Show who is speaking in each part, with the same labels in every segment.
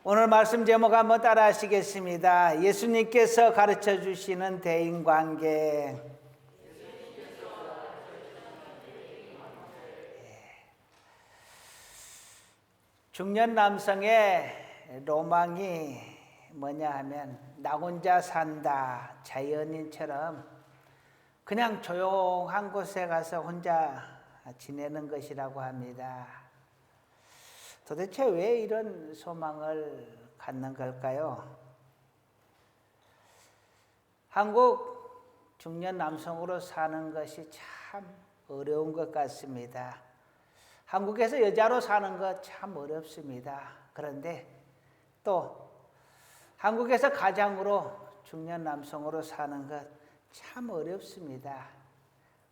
Speaker 1: 오늘 말씀 제목 한번 따라 하시겠습니다. 예수님께서 가르쳐 주시는 대인관계. 중년 남성의 로망이 뭐냐 하면 나 혼자 산다, 자연인처럼 그냥 조용한 곳에 가서 혼자 지내는 것이라고 합니다. 도대체 왜 이런 소망을 갖는 걸까요? 한국 중년 남성으로 사는 것이 참 어려운 것 같습니다. 한국에서 여자로 사는 것 참 어렵습니다. 그런데 또 한국에서 가장으로 중년 남성으로 사는 것 참 어렵습니다.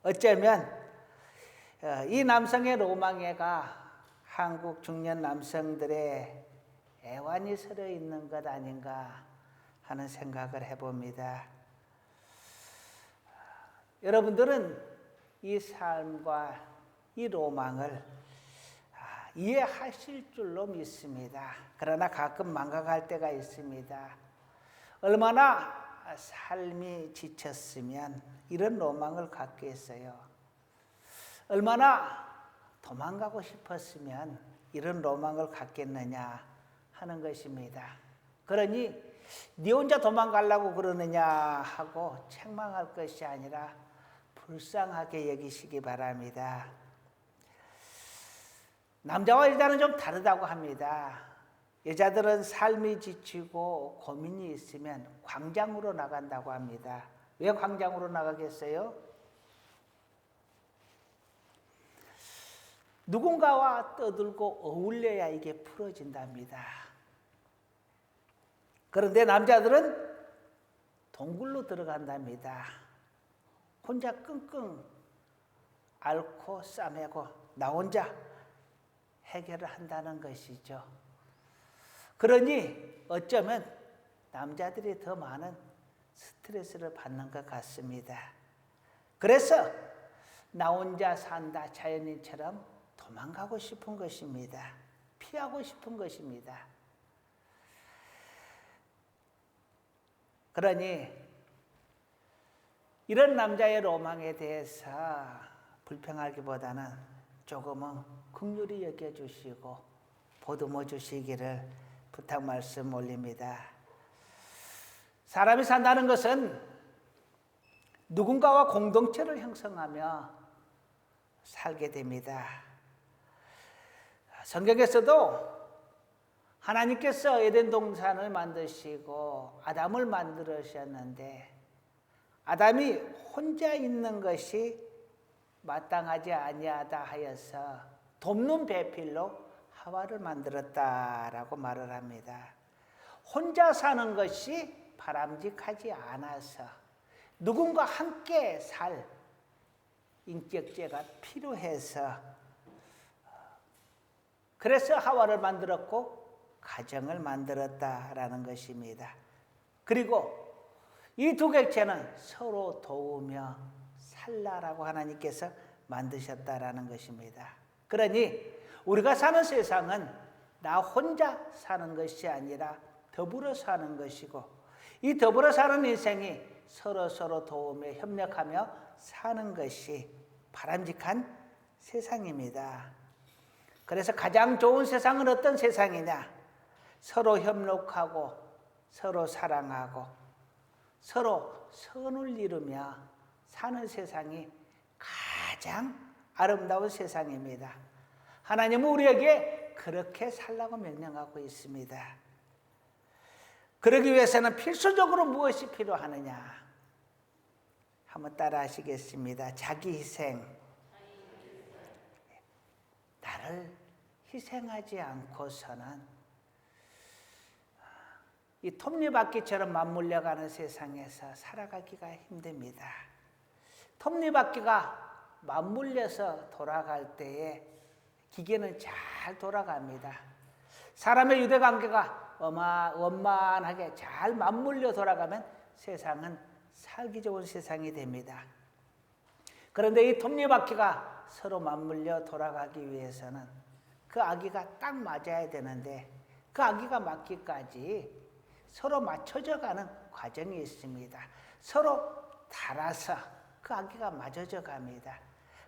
Speaker 1: 어쩌면 이 남성의 로망에가 한국 중년 남성들의 애환이 서려 있는 것 아닌가 하는 생각을 해봅니다. 여러분들은 이 삶과 이 로망을 이해하실 줄로 믿습니다. 그러나 가끔 망각할 때가 있습니다. 얼마나 삶이 지쳤으면 이런 로망을 갖게 했어요. 얼마나 도망가고 싶었으면 이런 로망을 갖겠느냐 하는 것입니다. 그러니 네 혼자 도망가려고 그러느냐 하고 책망할 것이 아니라 불쌍하게 여기시기 바랍니다. 남자와 여자는 좀 다르다고 합니다. 여자들은 삶이 지치고 고민이 있으면 광장으로 나간다고 합니다. 왜 광장으로 나가겠어요? 누군가와 떠들고 어울려야 이게 풀어진답니다. 그런데 남자들은 동굴로 들어간답니다. 혼자 끙끙 앓고 싸매고 나 혼자 해결을 한다는 것이죠. 그러니 어쩌면 남자들이 더 많은 스트레스를 받는 것 같습니다. 그래서 나 혼자 산다 자연인처럼 도망가고 싶은 것입니다. 피하고 싶은 것입니다. 그러니 이런 남자의 로망에 대해서 불평하기보다는 조금은 긍휼히 여겨주시고 보듬어 주시기를 부탁 말씀 올립니다. 사람이 산다는 것은 누군가와 공동체를 형성하며 살게 됩니다. 성경에서도 하나님께서 에덴 동산을 만드시고 아담을 만들으셨는데 아담이 혼자 있는 것이 마땅하지 아니하다 하여서 돕는 배필로 하와를 만들었다라고 말을 합니다. 혼자 사는 것이 바람직하지 않아서 누군가 함께 살 인격체가 필요해서 그래서 하와를 만들었고 가정을 만들었다라는 것입니다. 그리고 이 두 객체는 서로 도우며 살라라고 하나님께서 만드셨다라는 것입니다. 그러니 우리가 사는 세상은 나 혼자 사는 것이 아니라 더불어 사는 것이고 이 더불어 사는 인생이 서로 도우며 협력하며 사는 것이 바람직한 세상입니다. 그래서 가장 좋은 세상은 어떤 세상이냐? 서로 협력하고 서로 사랑하고 서로 선을 이루며 사는 세상이 가장 아름다운 세상입니다. 하나님은 우리에게 그렇게 살라고 명령하고 있습니다. 그러기 위해서는 필수적으로 무엇이 필요하느냐? 한번 따라 하시겠습니다. 자기 희생. 나를 희생하지 않고서는 이 톱니바퀴처럼 맞물려가는 세상에서 살아가기가 힘듭니다. 톱니바퀴가 맞물려서 돌아갈 때에 기계는 잘 돌아갑니다. 사람의 유대관계가 원만하게 잘 맞물려 돌아가면 세상은 살기 좋은 세상이 됩니다. 그런데 이 톱니바퀴가 서로 맞물려 돌아가기 위해서는 그 아기가 딱 맞아야 되는데 그 아기가 맞기까지 서로 맞춰져 가는 과정이 있습니다. 서로 닳아서 그 아기가 맞아져 갑니다.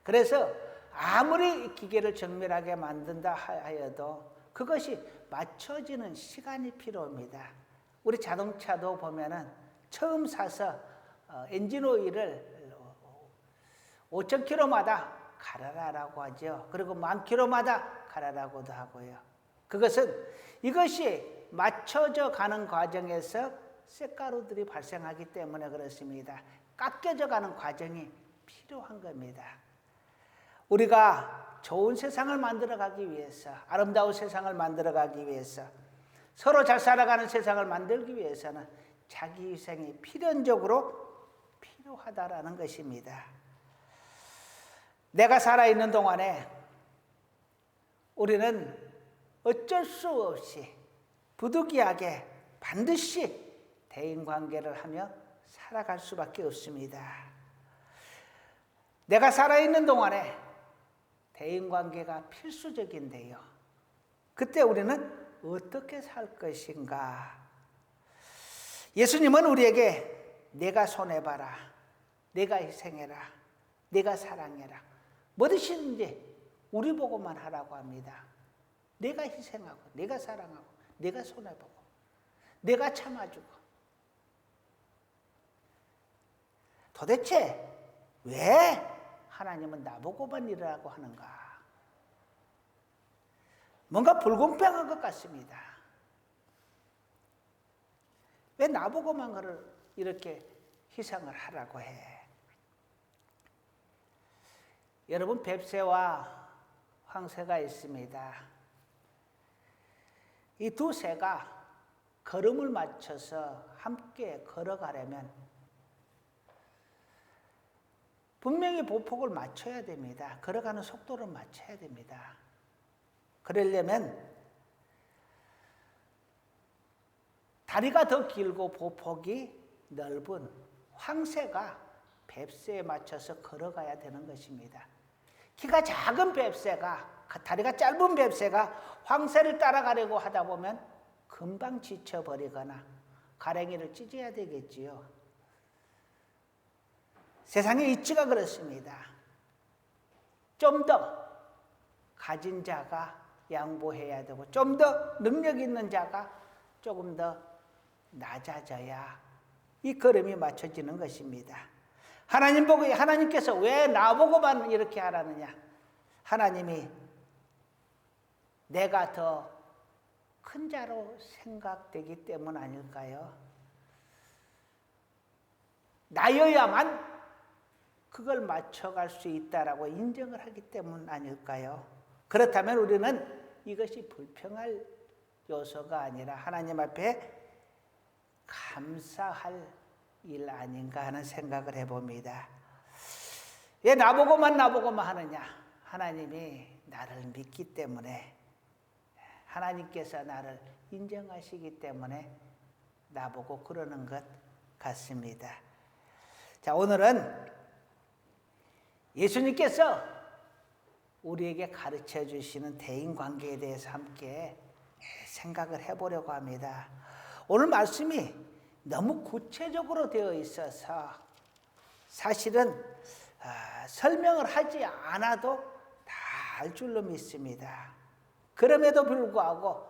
Speaker 1: 그래서 아무리 기계를 정밀하게 만든다 하여도 그것이 맞춰지는 시간이 필요합니다. 우리 자동차도 보면은 처음 사서 엔진 오일을 5,000km마다 갈아라라고 하죠. 그리고 10,000km마다 갈아라고도 하고요. 그것은 이것이 맞춰져 가는 과정에서 쇳가루들이 발생하기 때문에 그렇습니다. 깎여져 가는 과정이 필요한 겁니다. 우리가 좋은 세상을 만들어가기 위해서, 아름다운 세상을 만들어가기 위해서, 서로 잘 살아가는 세상을 만들기 위해서는 자기 희생이 필연적으로 필요하다라는 것입니다. 내가 살아있는 동안에 우리는 어쩔 수 없이 부득이하게 반드시 대인관계를 하며 살아갈 수밖에 없습니다. 내가 살아있는 동안에 대인관계가 필수적인데요. 그때 우리는 어떻게 살 것인가? 예수님은 우리에게 내가 손해봐라, 내가 희생해라, 내가 사랑해라, 뭐든지 우리 보고만 하라고 합니다. 내가 희생하고, 내가 사랑하고, 내가 손해보고, 내가 참아주고. 도대체 왜 하나님은 나보고만 이러라고 하는가? 뭔가 불공평한 것 같습니다. 왜 나보고만 그를 이렇게 희생을 하라고 해? 여러분, 뱁새와 황새가 있습니다. 이 두 새가 걸음을 맞춰서 함께 걸어가려면 분명히 보폭을 맞춰야 됩니다. 걸어가는 속도를 맞춰야 됩니다. 그러려면 다리가 더 길고 보폭이 넓은 황새가 뱁새에 맞춰서 걸어가야 되는 것입니다. 키가 작은 뱁새가, 다리가 짧은 뱁새가 황새를 따라가려고 하다 보면 금방 지쳐버리거나 가랭이를 찢어야 되겠지요. 세상의 이치가 그렇습니다. 좀 더 가진 자가 양보해야 되고, 좀 더 능력 있는 자가 조금 더 낮아져야 이 걸음이 맞춰지는 것입니다. 하나님께서 왜 나보고만 이렇게 하라느냐? 하나님이 내가 더 큰 자로 생각되기 때문 아닐까요? 나여야만 그걸 맞춰갈 수 있다라고 인정을 하기 때문 아닐까요? 그렇다면 우리는 이것이 불평할 요소가 아니라 하나님 앞에 감사할 일 아닌가 하는 생각을 해봅니다. 왜 나보고만 하느냐? 하나님이 나를 믿기 때문에, 하나님께서 나를 인정하시기 때문에 나보고 그러는 것 같습니다. 자, 오늘은 예수님께서 우리에게 가르쳐 주시는 대인관계에 대해서 함께 생각을 해보려고 합니다. 오늘 말씀이 너무 구체적으로 되어 있어서 사실은 설명을 하지 않아도 다 알 줄로 믿습니다. 그럼에도 불구하고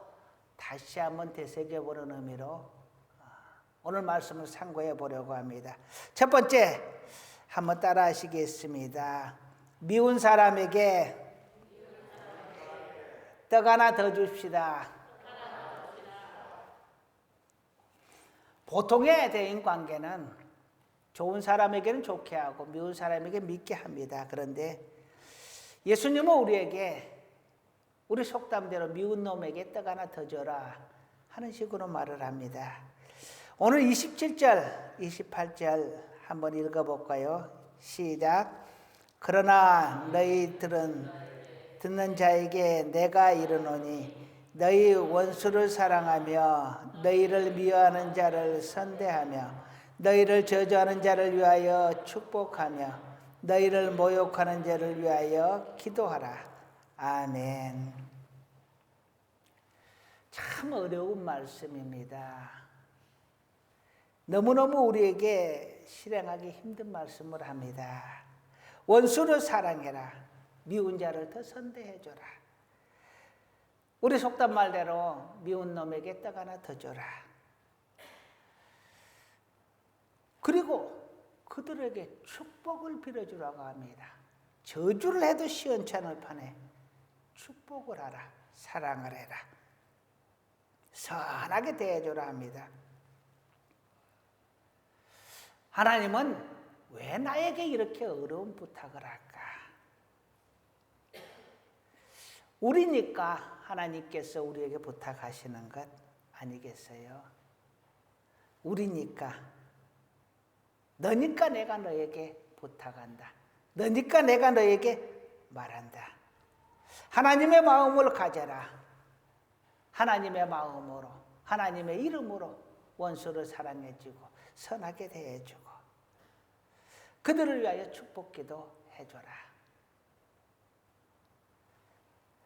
Speaker 1: 다시 한번 되새겨보는 의미로 오늘 말씀을 상고해 보려고 합니다. 첫 번째, 한번 따라 하시겠습니다. 미운 사람에게 떡 하나 더 줍시다. 보통의 대인관계는 좋은 사람에게는 좋게 하고 미운 사람에게 믿게 합니다. 그런데 예수님은 우리에게 우리 속담대로 미운 놈에게 떡 하나 더 줘라 하는 식으로 말을 합니다. 오늘 27절, 28절 한번 읽어볼까요? 시작. 그러나 너희들은 듣는 자에게 내가 이르노니 너희 원수를 사랑하며 너희를 미워하는 자를 선대하며 너희를 저주하는 자를 위하여 축복하며 너희를 모욕하는 자를 위하여 기도하라. 아멘. 참 어려운 말씀입니다. 너무너무 우리에게 실행하기 힘든 말씀을 합니다. 원수를 사랑해라. 미운 자를 더 선대해줘라. 우리 속담 말대로 미운 놈에게 떡 하나 더 줘라. 그리고 그들에게 축복을 빌어주라고 합니다. 저주를 해도 시원찮을 판에 축복을 하라. 사랑을 해라. 선하게 대해줘라 합니다. 하나님은 왜 나에게 이렇게 어려운 부탁을 할까? 우리니까 하나님께서 우리에게 부탁하시는 것 아니겠어요? 우리니까. 너니까 내가 너에게 부탁한다. 너니까 내가 너에게 말한다. 하나님의 마음을 가져라. 하나님의 마음으로, 하나님의 이름으로 원수를 사랑해주고 선하게 대해주고 그들을 위하여 축복기도 해줘라.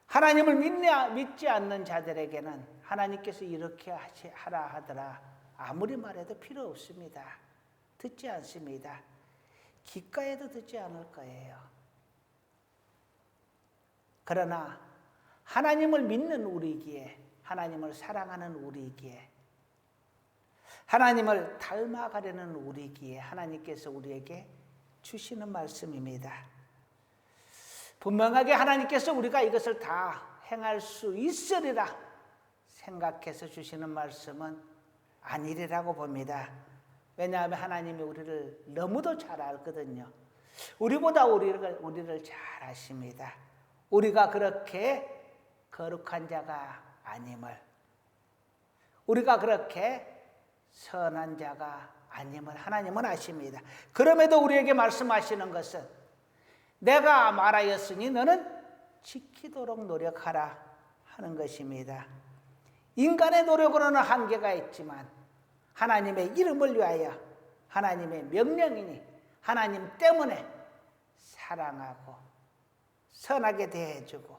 Speaker 1: 하나님을 믿지 않는 자들에게는 하나님께서 이렇게 하라 하더라 아무리 말해도 필요 없습니다. 듣지 않습니다. 귓가에도 듣지 않을 거예요. 그러나 하나님을 믿는 우리기에, 하나님을 사랑하는 우리기에, 하나님을 닮아가려는 우리기에 하나님께서 우리에게 주시는 말씀입니다. 분명하게 하나님께서 우리가 이것을 다 행할 수 있으리라 생각해서 주시는 말씀은 아니리라고 봅니다. 왜냐하면 하나님이 우리를 너무도 잘 알거든요. 우리보다 우리를 잘 아십니다. 우리가 그렇게 거룩한 자가 아님을, 우리가 그렇게 선한 자가 아님을 하나님은 아십니다. 그럼에도 우리에게 말씀하시는 것은 내가 말하였으니 너는 지키도록 노력하라 하는 것입니다. 인간의 노력으로는 한계가 있지만 하나님의 이름을 위하여 하나님의 명령이니 하나님 때문에 사랑하고 선하게 대해주고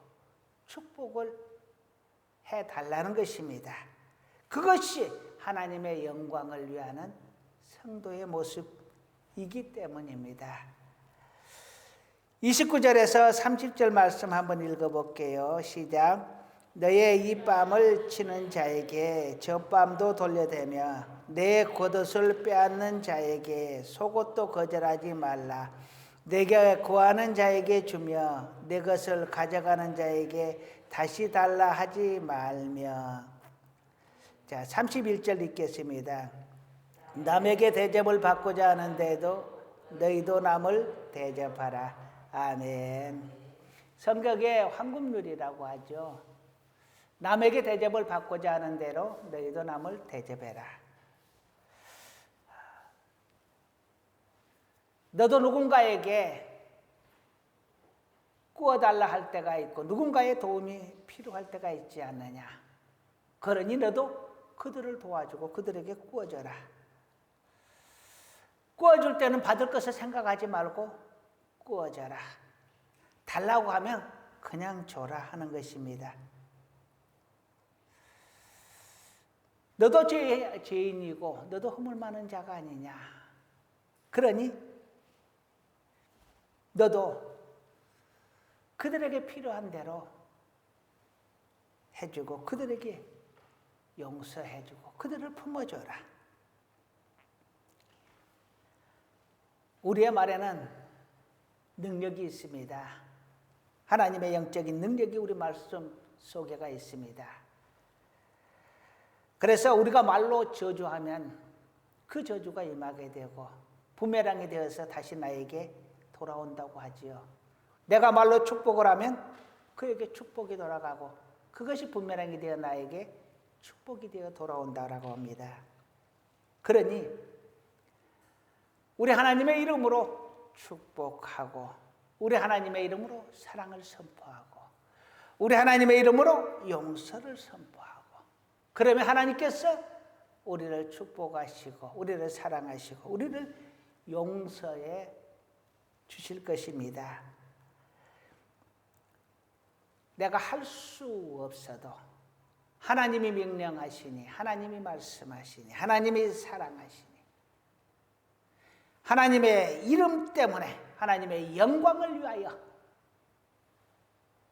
Speaker 1: 축복을 해달라는 것입니다. 그것이 하나님의 영광을 위하는 성도의 모습이기 때문입니다. 29절에서 30절 말씀 한번 읽어볼게요. 시작. 너의 이뺨을 치는 자에게 젖밤도 돌려대며 내 겉옷을 빼앗는 자에게 속옷도 거절하지 말라. 내게 구하는 자에게 주며 내 것을 가져가는 자에게 다시 달라 하지 말며. 자, 31절 읽겠습니다. 남에게 대접을 받고자 하는데도 너희도 남을 대접하라. 아멘. 성격의 황금률이라고 하죠. 남에게 대접을 받고자 하는 대로 너희도 남을 대접해라. 너도 누군가에게 구워달라 할 때가 있고 누군가의 도움이 필요할 때가 있지 않느냐. 그러니 너도 그들을 도와주고 그들에게 구워줘라. 구워줄 때는 받을 것을 생각하지 말고 구워줘라. 달라고 하면 그냥 줘라 하는 것입니다. 너도 죄인이고 너도 허물 많은 자가 아니냐. 그러니 너도 그들에게 필요한 대로 해주고 그들에게 용서해주고 그들을 품어줘라. 우리의 말에는 능력이 있습니다. 하나님의 영적인 능력이 우리 말씀 속에가 있습니다. 그래서 우리가 말로 저주하면 그 저주가 임하게 되고 부메랑이 되어서 다시 나에게 돌아온다고 하지요. 내가 말로 축복을 하면 그에게 축복이 돌아가고 그것이 부메랑이 되어 나에게 축복이 되어 돌아온다라고 합니다. 그러니 우리 하나님의 이름으로 축복하고 우리 하나님의 이름으로 사랑을 선포하고 우리 하나님의 이름으로 용서를 선포하고 그러면 하나님께서 우리를 축복하시고 우리를 사랑하시고 우리를 용서해 주실 것입니다. 내가 할 수 없어도 하나님이 명령하시니, 하나님이 말씀하시니, 하나님이 사랑하시니, 하나님의 이름 때문에 하나님의 영광을 위하여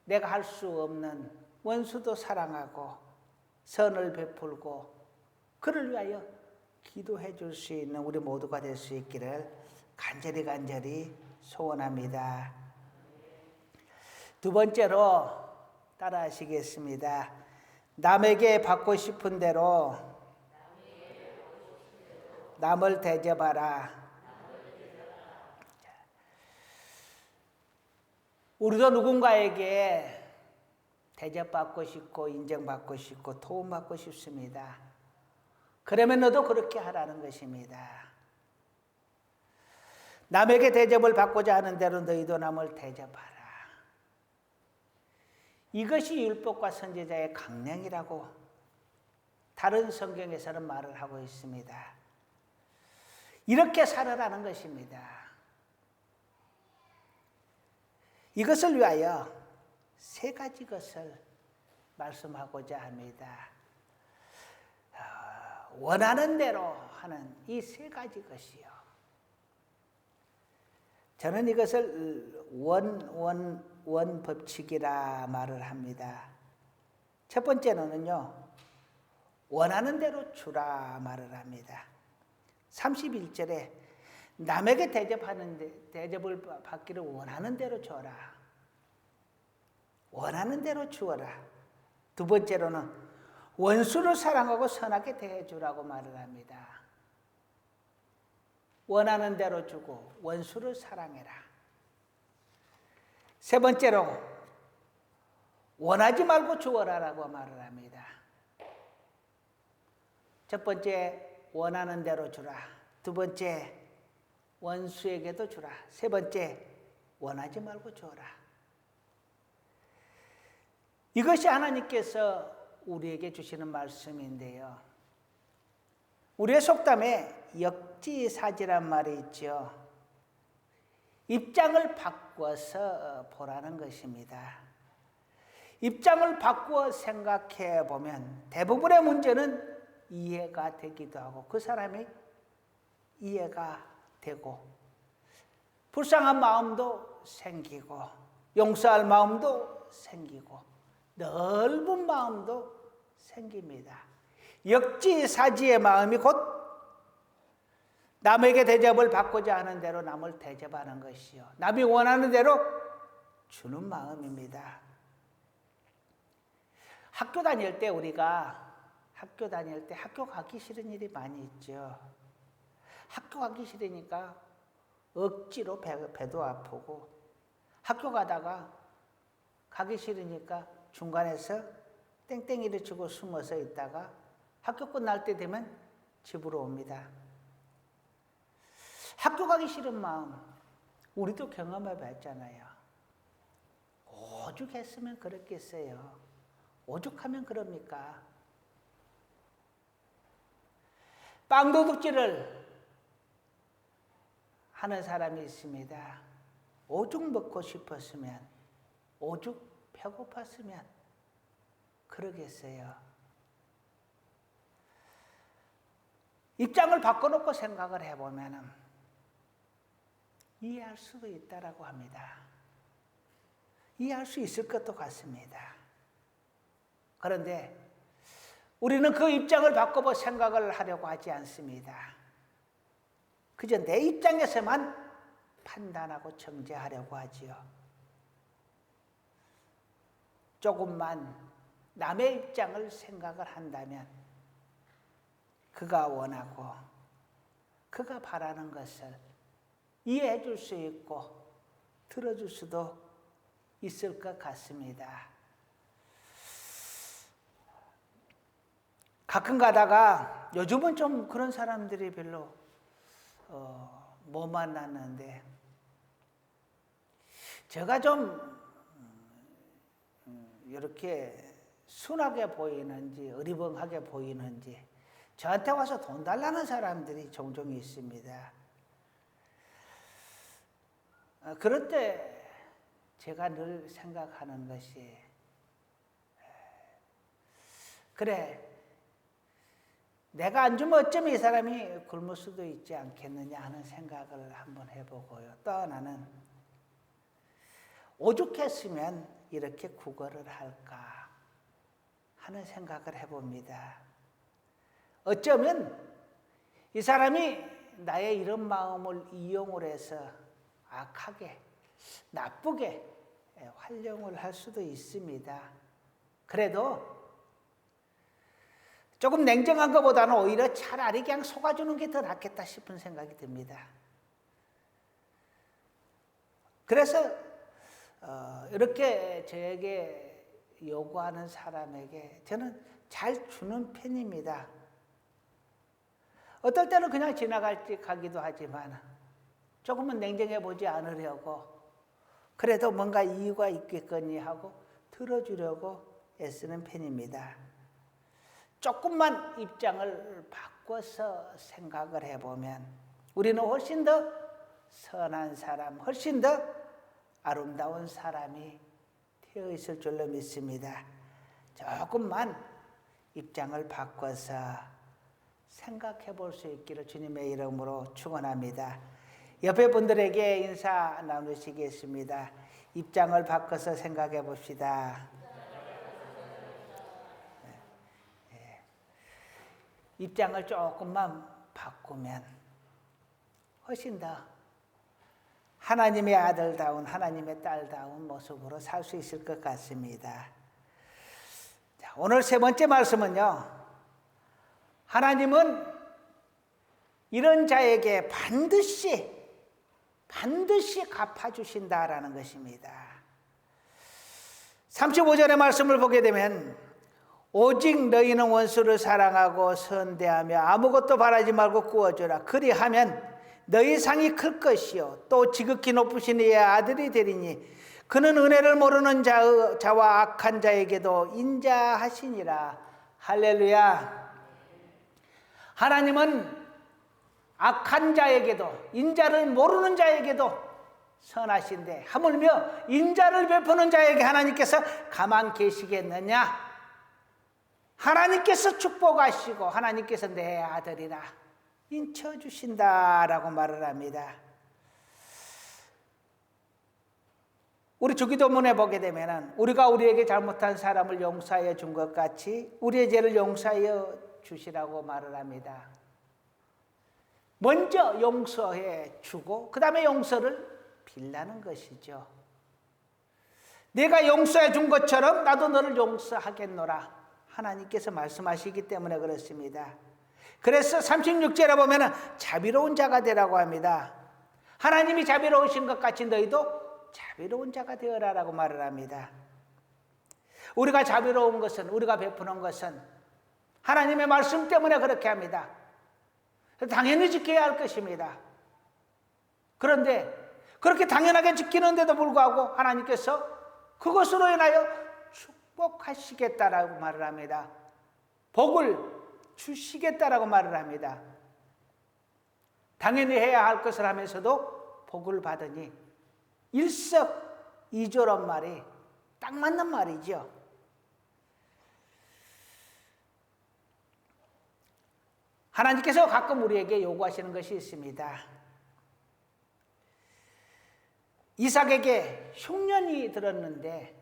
Speaker 1: 내가 할 수 없는 원수도 사랑하고 선을 베풀고 그를 위하여 기도해 줄 수 있는 우리 모두가 될 수 있기를 간절히 소원합니다. 두 번째로 따라하시겠습니다. 남에게 받고 싶은 대로 남을 대접하라. 우리도 누군가에게 대접받고 싶고 인정받고 싶고 도움받고 싶습니다. 그러면 너도 그렇게 하라는 것입니다. 남에게 대접을 받고자 하는 대로 너희도 남을 대접하라. 이것이 율법과 선지자의 강령이라고 다른 성경에서는 말을 하고 있습니다. 이렇게 살아라는 것입니다. 이것을 위하여 세 가지 것을 말씀하고자 합니다. 원하는 대로 하는 이 세 가지 것이요. 저는 이것을 원법칙이라 말을 합니다. 첫 번째는요, 원하는 대로 주라 말을 합니다. 31절에 남에게 대접을 받기를 원하는 대로 줘라. 원하는 대로 주어라. 두 번째로는 원수를 사랑하고 선하게 대해주라고 말을 합니다. 원하는 대로 주고 원수를 사랑해라. 세 번째로 원하지 말고 주어라라고 말을 합니다. 첫 번째 원하는 대로 주라. 두 번째 원수에게도 주라. 세 번째 원하지 말고 주어라. 이것이 하나님께서 우리에게 주시는 말씀인데요. 우리의 속담에 역지사지란 말이 있죠. 입장을 바꿔서 보라는 것입니다. 입장을 바꾸어 생각해 보면 대부분의 문제는 이해가 되기도 하고 그 사람이 이해가 되고 불쌍한 마음도 생기고 용서할 마음도 생기고 넓은 마음도 생깁니다. 역지사지의 마음이 곧 남에게 대접을 받고자 하는 대로 남을 대접하는 것이요. 남이 원하는 대로 주는 마음입니다. 학교 다닐 때 학교 가기 싫은 일이 많이 있죠. 학교 가기 싫으니까 억지로 배도 아프고 학교 가다가 가기 싫으니까 중간에서 땡땡이를 치고 숨어서 있다가 학교 끝날 때 되면 집으로 옵니다. 학교 가기 싫은 마음 우리도 경험해 봤잖아요. 오죽했으면 그랬겠어요. 오죽하면 그럽니까? 빵도둑질을 하는 사람이 있습니다. 오죽 먹고 싶었으면, 오죽 배고팠으면 그러겠어요. 입장을 바꿔놓고 생각을 해보면 이해할 수도 있다라고 합니다. 이해할 수 있을 것도 같습니다. 그런데 우리는 그 입장을 바꿔볼 생각을 하려고 하지 않습니다. 그저 내 입장에서만 판단하고 정죄하려고 하지요. 조금만 남의 입장을 생각을 한다면 그가 원하고 그가 바라는 것을 이해해 줄 수 있고 들어줄 수도 있을 것 같습니다. 가끔 가다가 요즘은 좀 그런 사람들이 별로 못 만났는데 제가 좀 이렇게 순하게 보이는지 어리벙하게 보이는지 저한테 와서 돈 달라는 사람들이 종종 있습니다. 그럴 때 제가 늘 생각하는 것이 그래, 내가 안 주면 어쩌면 이 사람이 굶을 수도 있지 않겠느냐 하는 생각을 한번 해보고요. 또 하나는 오죽했으면 이렇게 구걸을 할까 하는 생각을 해봅니다. 어쩌면 이 사람이 나의 이런 마음을 이용을 해서 악하게, 나쁘게 활용을 할 수도 있습니다. 그래도 조금 냉정한 것보다는 오히려 차라리 그냥 속아주는 게 더 낫겠다 싶은 생각이 듭니다. 그래서 이렇게 저에게 요구하는 사람에게 저는 잘 주는 편입니다. 어떨 때는 그냥 지나가기도 하지만 조금은 냉정해 보지 않으려고, 그래도 뭔가 이유가 있겠거니 하고 들어주려고 애쓰는 편입니다. 조금만 입장을 바꿔서 생각을 해보면 우리는 훨씬 더 선한 사람, 훨씬 더 아름다운 사람이 되어 있을 줄로 믿습니다. 조금만 입장을 바꿔서 생각해 볼 수 있기를 주님의 이름으로 축원합니다. 옆에 분들에게 인사 나누시겠습니다. 입장을 바꿔서 생각해 봅시다. 입장을 조금만 바꾸면 훨씬 더 하나님의 아들다운, 하나님의 딸다운 모습으로 살 수 있을 것 같습니다. 자, 오늘 세 번째 말씀은요, 하나님은 이런 자에게 반드시 갚아주신다라는 것입니다. 35절의 말씀을 보게 되면 오직 너희는 원수를 사랑하고 선대하며 아무것도 바라지 말고 구워주라. 그리하면 너희 상이 클 것이요 또 지극히 높으신 이의 아들이 되리니 그는 은혜를 모르는 자와 악한 자에게도 인자하시니라. 할렐루야. 하나님은 악한 자에게도, 인자를 모르는 자에게도 선하신데 하물며 인자를 베푸는 자에게 하나님께서 가만 계시겠느냐? 하나님께서 축복하시고 하나님께서 내 아들이라 인쳐주신다라고 말을 합니다. 우리 주기도문에 보게 되면 우리가 우리에게 잘못한 사람을 용서하여 준 것 같이 우리의 죄를 용서하여 주시라고 말을 합니다. 먼저 용서해 주고 그 다음에 용서를 빌라는 것이죠. 내가 용서해 준 것처럼 나도 너를 용서하겠노라 하나님께서 말씀하시기 때문에 그렇습니다. 그래서 36절에 보면 자비로운 자가 되라고 합니다. 하나님이 자비로우신 것 같이 너희도 자비로운 자가 되어라라고 말을 합니다. 우리가 자비로운 것은, 우리가 베푸는 것은 하나님의 말씀 때문에 그렇게 합니다. 당연히 지켜야 할 것입니다. 그런데 그렇게 당연하게 지키는데도 불구하고 하나님께서 그것으로 인하여 축복하시겠다라고 말을 합니다. 복을 주시겠다라고 말을 합니다. 당연히 해야 할 것을 하면서도 복을 받으니 일석이조란 말이 딱 맞는 말이죠. 하나님께서 가끔 우리에게 요구하시는 것이 있습니다. 이삭에게 흉년이 들었는데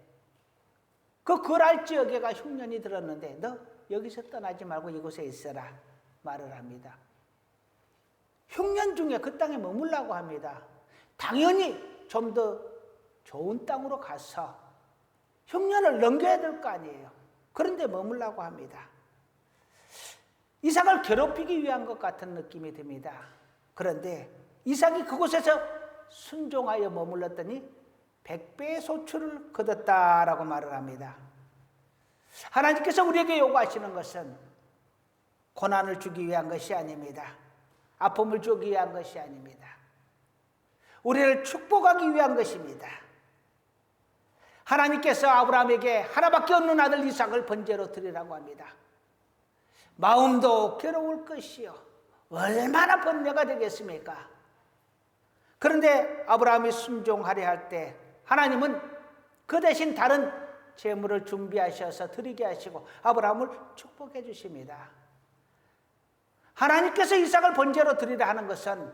Speaker 1: 그 거랄 지역에가 흉년이 들었는데 너 여기서 떠나지 말고 이곳에 있어라 말을 합니다. 흉년 중에 그 땅에 머물라고 합니다. 당연히 좀 더 좋은 땅으로 가서 흉년을 넘겨야 될 거 아니에요. 그런데 머물라고 합니다. 이삭을 괴롭히기 위한 것 같은 느낌이 듭니다. 그런데 이삭이 그곳에서 순종하여 머물렀더니 100배의 소출을 거뒀다라고 말을 합니다. 하나님께서 우리에게 요구하시는 것은 고난을 주기 위한 것이 아닙니다. 아픔을 주기 위한 것이 아닙니다. 우리를 축복하기 위한 것입니다. 하나님께서 아브라함에게 하나밖에 없는 아들 이삭을 번제로 드리라고 합니다. 마음도 괴로울 것이요 얼마나 번뇌가 되겠습니까? 그런데 아브라함이 순종하려 할 때 하나님은 그 대신 다른 제물을 준비하셔서 드리게 하시고 아브라함을 축복해 주십니다. 하나님께서 이삭을 번제로 드리라 하는 것은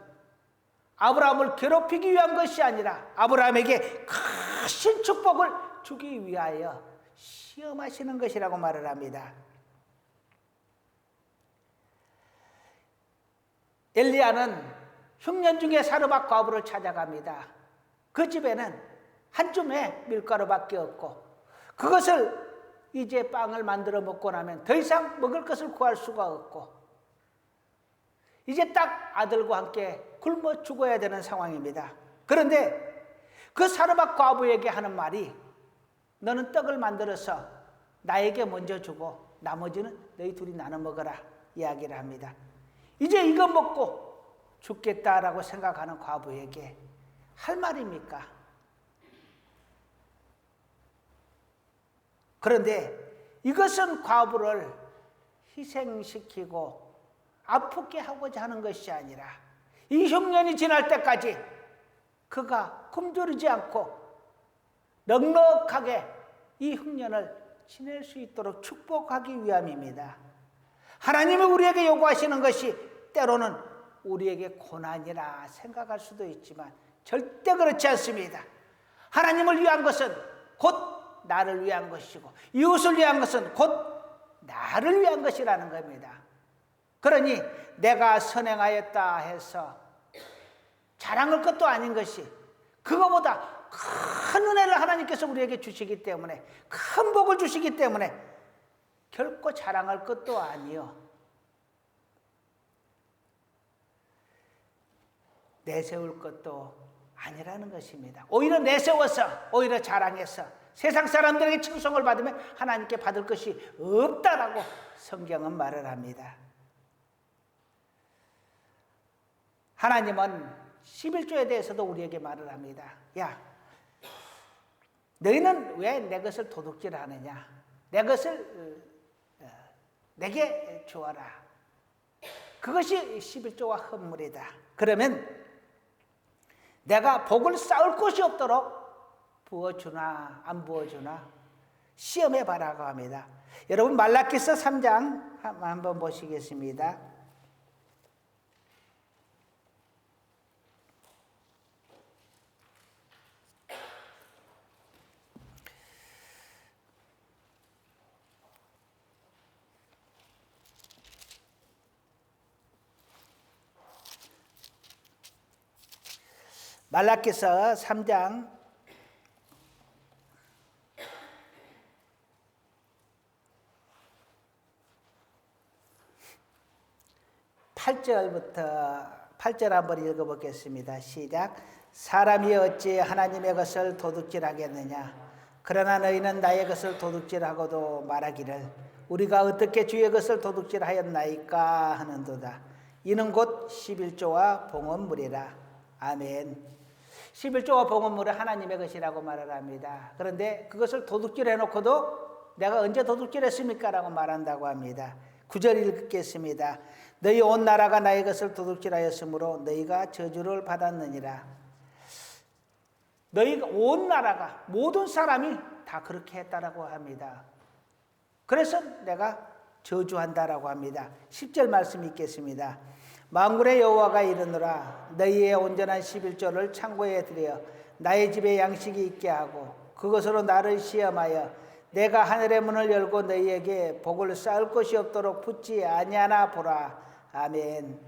Speaker 1: 아브라함을 괴롭히기 위한 것이 아니라 아브라함에게 큰 축복을 주기 위하여 시험하시는 것이라고 말을 합니다. 엘리야는 흉년 중에 사르밧 과부를 찾아갑니다. 그 집에는 한 줌의 밀가루밖에 없고 그것을 이제 빵을 만들어 먹고 나면 더 이상 먹을 것을 구할 수가 없고 이제 딱 아들과 함께 굶어 죽어야 되는 상황입니다. 그런데 그 사르밧 과부에게 하는 말이 너는 떡을 만들어서 나에게 먼저 주고 나머지는 너희 둘이 나눠 먹어라 이야기를 합니다. 이제 이거 먹고 죽겠다라고 생각하는 과부에게 할 말입니까? 그런데 이것은 과부를 희생시키고 아프게 하고자 하는 것이 아니라 이 흉년이 지날 때까지 그가 굶주리지 않고 넉넉하게 이 흉년을 지낼 수 있도록 축복하기 위함입니다. 하나님이 우리에게 요구하시는 것이 때로는 우리에게 고난이라 생각할 수도 있지만 절대 그렇지 않습니다. 하나님을 위한 것은 곧 나를 위한 것이고 이웃을 위한 것은 곧 나를 위한 것이라는 겁니다. 그러니 내가 선행하였다 해서 자랑할 것도 아닌 것이 그거보다 큰 은혜를 하나님께서 우리에게 주시기 때문에 큰 복을 주시기 때문에 결코 자랑할 것도 아니요 내세울 것도 아니라는 것입니다. 오히려 내세워서 오히려 자랑해서 세상 사람들에게 칭송을 받으면 하나님께 받을 것이 없다라고 성경은 말을 합니다. 하나님은 11조에 대해서도 우리에게 말을 합니다. 야, 너희는 왜 내 것을 도둑질하느냐? 내 것을 내게 주어라. 그것이 11조와 헌물이다. 그러면 내가 복을 쌓을 곳이 없도록 부어주나 안 부어주나 시험해봐라고 합니다. 여러분 말라기서 3장 한번 보시겠습니다. 말라기서 3장 8절 한번 읽어보겠습니다. 시작. 사람이 어찌 하나님의 것을 도둑질하겠느냐? 그러나 너희는 나의 것을 도둑질하고도 말하기를 우리가 어떻게 주의 것을 도둑질하였나이까 하는도다. 이는 곧 11조와 봉헌물이라. 아멘. 11조와 봉헌물은 하나님의 것이라고 말을 합니다. 그런데 그것을 도둑질해 놓고도 내가 언제 도둑질했습니까? 라고 말한다고 합니다. 9절 읽겠습니다. 너희 온 나라가 나의 것을 도둑질하였으므로 너희가 저주를 받았느니라. 너희가 온 나라가 모든 사람이 다 그렇게 했다라고 합니다. 그래서 내가 저주한다라고 합니다. 10절 말씀 읽겠습니다. 만군의 여호와가 이르노라. 너희의 온전한 11조를 창고에 들여 나의 집에 양식이 있게 하고 그것으로 나를 시험하여 내가 하늘의 문을 열고 너희에게 복을 쌓을 것이 없도록 붙지 아니하나 보라. 아멘.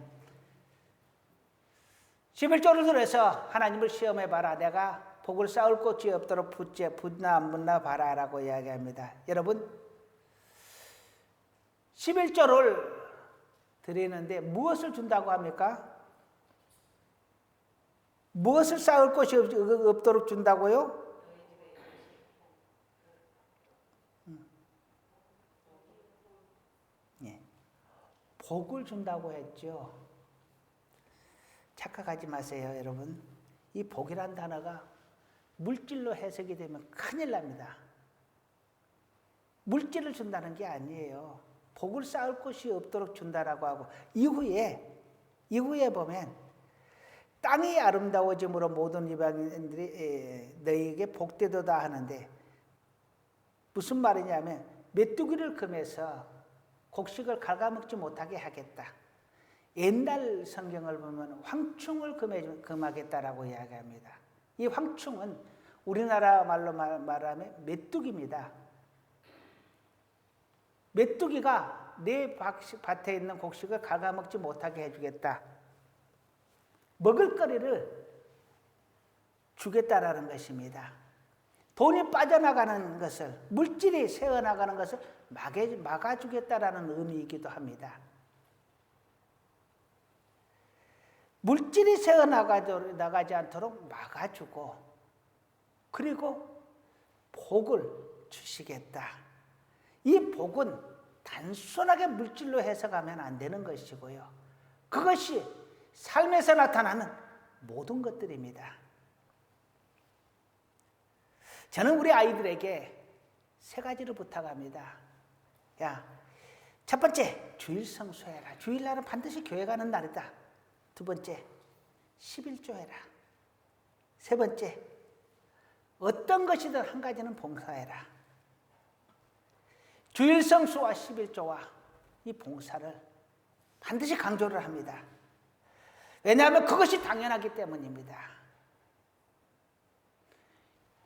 Speaker 1: 11조를 들여서 하나님을 시험해봐라. 내가 복을 쌓을 것이 없도록 붙나 안 붙나 봐라라고 이야기합니다. 여러분 11조를 드리는데 무엇을 준다고 합니까? 무엇을 쌓을 것이 없도록 준다고요? 복을 준다고 했죠. 착각하지 마세요, 여러분. 이 복이란 단어가 물질로 해석이 되면 큰일 납니다. 물질을 준다는 게 아니에요. 복을 쌓을 곳이 없도록 준다라고 하고 이후에 보면 땅이 아름다워짐으로 모든 이방인들이 너희에게 복되도다 하는데 무슨 말이냐면 메뚜기를 금해서 곡식을 갉아먹지 못하게 하겠다. 옛날 성경을 보면 황충을 금하겠다라고 이야기합니다. 이 황충은 우리나라 말로 말하면 메뚜기입니다. 메뚜기가 내 밭에 있는 곡식을 갉아먹지 못하게 해주겠다. 먹을거리를 주겠다라는 것입니다. 돈이 빠져나가는 것을, 물질이 새어나가는 것을 막아주겠다라는 의미이기도 합니다. 물질이 새어나가지 않도록 막아주고, 그리고 복을 주시겠다. 이 복은 단순하게 물질로 해석하면 안 되는 것이고요. 그것이 삶에서 나타나는 모든 것들입니다. 저는 우리 아이들에게 3가지를 부탁합니다. 야, 첫 번째, 주일 성수해라. 주일날은 반드시 교회 가는 날이다. 2번째, 11조 해라. 3번째, 어떤 것이든 한 가지는 봉사해라. 주일 성수와 11조와 이 봉사를 반드시 강조를 합니다. 왜냐하면 그것이 당연하기 때문입니다.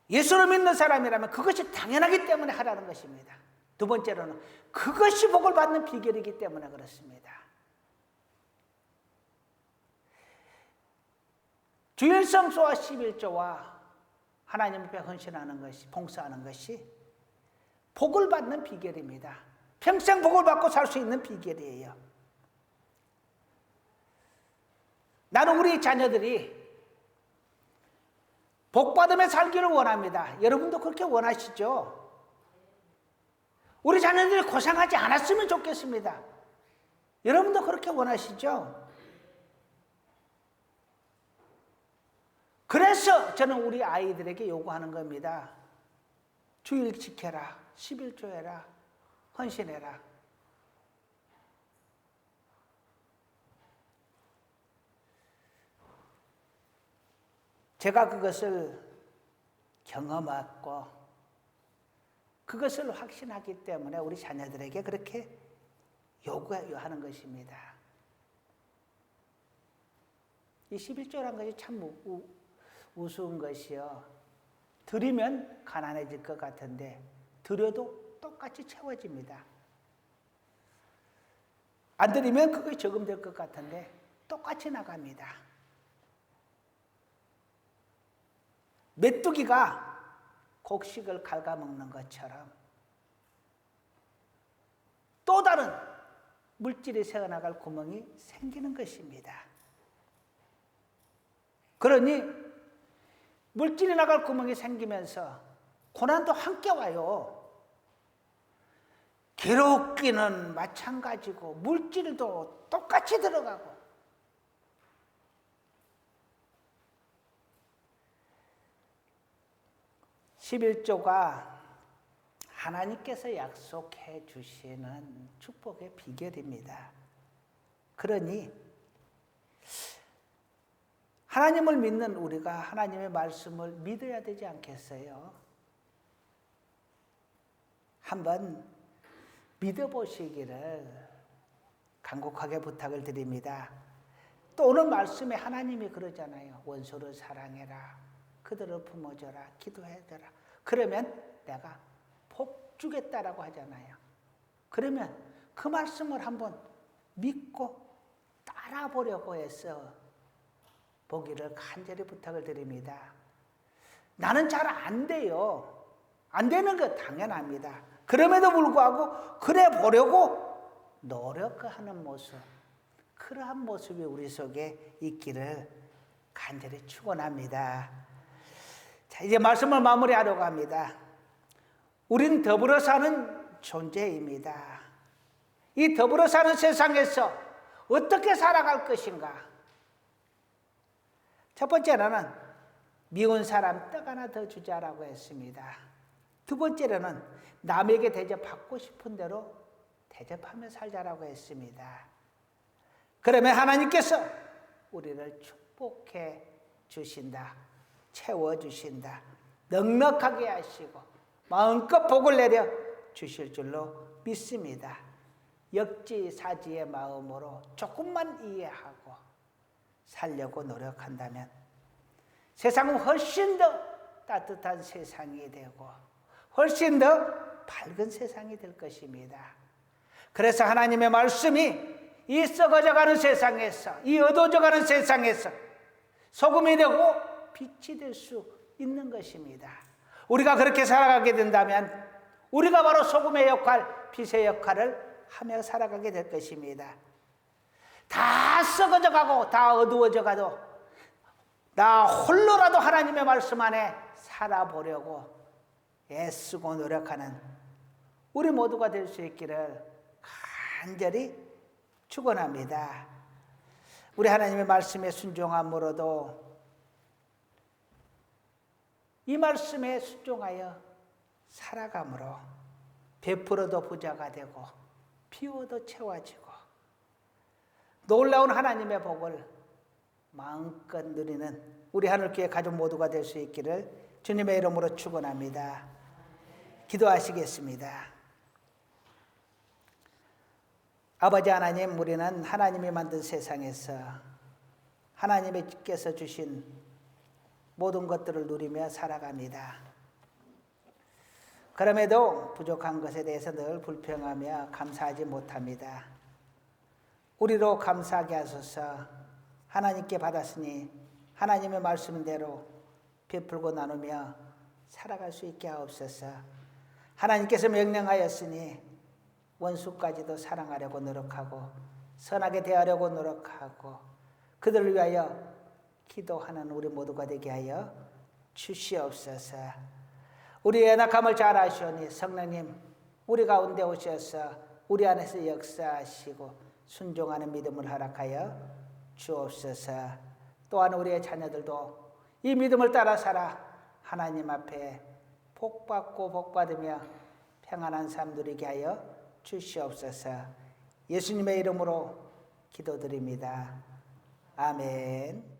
Speaker 1: 예수를 믿는 사람이라면 그것이 당연하기 때문에 하라는 것입니다. 2번째로는 그것이 복을 받는 비결이기 때문에 그렇습니다. 주일 성수와 11조와 하나님 앞에 헌신하는 것이, 봉사하는 것이 복을 받는 비결입니다. 평생 복을 받고 살 수 있는 비결이에요. 나는 우리 자녀들이 복받으며 살기를 원합니다. 여러분도 그렇게 원하시죠? 우리 자녀들이 고생하지 않았으면 좋겠습니다. 여러분도 그렇게 원하시죠? 그래서 저는 우리 아이들에게 요구하는 겁니다. 주일 지켜라, 11조 해라, 헌신해라. 제가 그것을 경험했고 그것을 확신하기 때문에 우리 자녀들에게 그렇게 요구하는 것입니다. 이 11조라는 것이 참 우스운 것이요. 드리면 가난해질 것 같은데 드려도 똑같이 채워집니다. 안 드리면 그것이 저금될 것 같은데 똑같이 나갑니다. 메뚜기가 곡식을 갉아먹는 것처럼 또 다른 물질이 새어나갈 구멍이 생기는 것입니다. 그러니 물질이 나갈 구멍이 생기면서 고난도 함께 와요. 괴롭기는 마찬가지고 물질도 똑같이 들어가고 (11조가) 하나님께서 약속해 주시는 축복의 비결입니다. 그러니 하나님을 믿는 우리가 하나님의 말씀을 믿어야 되지 않겠어요? 한번 믿어보시기를 간곡하게 부탁을 드립니다. 또 오늘 말씀에 하나님이 그러잖아요. 원수를 사랑해라. 그들을 품어줘라. 기도해줘라. 그러면 내가 복 주겠다라고 하잖아요. 그러면 그 말씀을 한번 믿고 따라 보려고 해서 보기를 간절히 부탁을 드립니다. 나는 잘 안 돼요. 안 되는 거 당연합니다. 그럼에도 불구하고 그래 보려고 노력하는 모습, 그러한 모습이 우리 속에 있기를 간절히 축원합니다. 자, 이제 말씀을 마무리하려고 합니다. 우린 더불어 사는 존재입니다. 이 더불어 사는 세상에서 어떻게 살아갈 것인가? 첫 번째로는 미운 사람 떡 하나 더 주자라고 했습니다. 2번째로는 남에게 대접받고 싶은 대로 대접하며 살자라고 했습니다. 그러면 하나님께서 우리를 축복해 주신다. 채워주신다. 넉넉하게 하시고 마음껏 복을 내려 주실 줄로 믿습니다. 역지사지의 마음으로 조금만 이해하고 살려고 노력한다면 세상은 훨씬 더 따뜻한 세상이 되고 훨씬 더 밝은 세상이 될 것입니다. 그래서 하나님의 말씀이 이 썩어져가는 세상에서, 이 어두워져가는 세상에서 소금이 되고 빛이 될 수 있는 것입니다. 우리가 그렇게 살아가게 된다면 우리가 바로 소금의 역할, 빛의 역할을 하며 살아가게 될 것입니다. 다 썩어져 가고 다 어두워져 가도 나 홀로라도 하나님의 말씀 안에 살아보려고 애쓰고 노력하는 우리 모두가 될 수 있기를 간절히 축원합니다. 우리 하나님의 말씀에 순종함으로도 이 말씀에 순종하여 살아감으로 베풀어도 부자가 되고 비워도 채워지고 놀라운 하나님의 복을 마음껏 누리는 우리 하늘교회 가족 모두가 될 수 있기를 주님의 이름으로 축원합니다. 기도하시겠습니다. 아버지 하나님, 우리는 하나님이 만든 세상에서 하나님께서 주신 모든 것들을 누리며 살아갑니다. 그럼에도 부족한 것에 대해서 늘 불평하며 감사하지 못합니다. 우리로 감사하게 하소서. 하나님께 받았으니 하나님의 말씀대로 베풀고 나누며 살아갈 수 있게 하옵소서. 하나님께서 명령하였으니 원수까지도 사랑하려고 노력하고 선하게 대하려고 노력하고 그들을 위하여 기도하는 우리 모두가 되게 하여 주시옵소서. 우리의 연약함을 잘 아시오니 성령님 우리 가운데 오셔서 우리 안에서 역사하시고 순종하는 믿음을 허락하여 주옵소서. 또한 우리의 자녀들도 이 믿음을 따라 살아 하나님 앞에 복받고 복받으며 평안한 삶 누리게 하여 주시옵소서. 예수님의 이름으로 기도드립니다. 아멘.